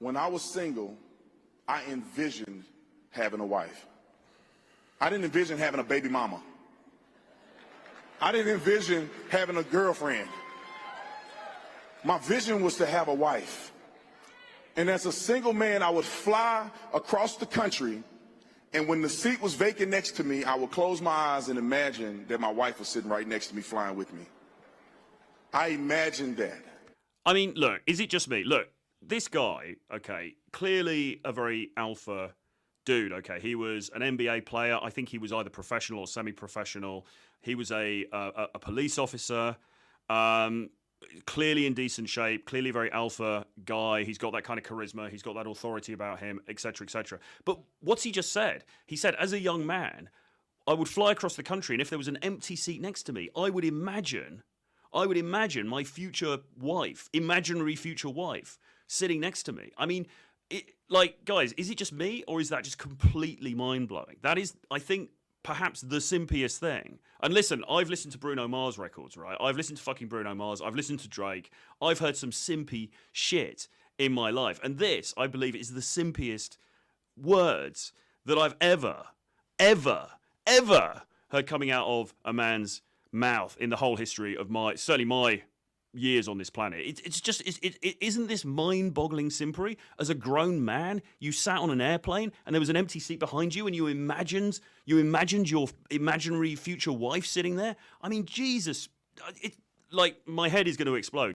When I was single, I envisioned having a wife. I didn't envision having a baby mama. I didn't envision having a girlfriend. My vision was to have a wife. And as a single man, I would fly across the country, and when the seat was vacant next to me, I would close my eyes and imagine that my wife was sitting right next to me flying with me. I imagined that. I mean, look, is it just me? Look, this guy, okay, clearly a very alpha dude, okay. He was an NBA player. I think he was either professional or semi-professional. He was a police officer. Clearly in decent shape, clearly a very alpha guy. He's got that kind of charisma. He's got that authority about him, etc., etc. But what's he just said? He said, as a young man, I would fly across the country, and if there was an empty seat next to me, I would imagine my future wife, imaginary future wife, sitting next to me. I mean, like, guys, is it just me, or is that just completely mind-blowing? That is, I think, perhaps the simpiest thing. And listen, I've listened to Bruno Mars records, right? I've listened to fucking Bruno Mars. I've listened to Drake. I've heard some simpy shit in my life. And this, I believe, is the simpiest words that I've ever heard coming out of a man's mouth in the whole history of certainly my years on this planet. Isn't this mind-boggling simpery? As a grown man, you sat on an airplane and there was an empty seat behind you, and you imagined your imaginary future wife sitting there. I mean, Jesus, like, my head is going to explode.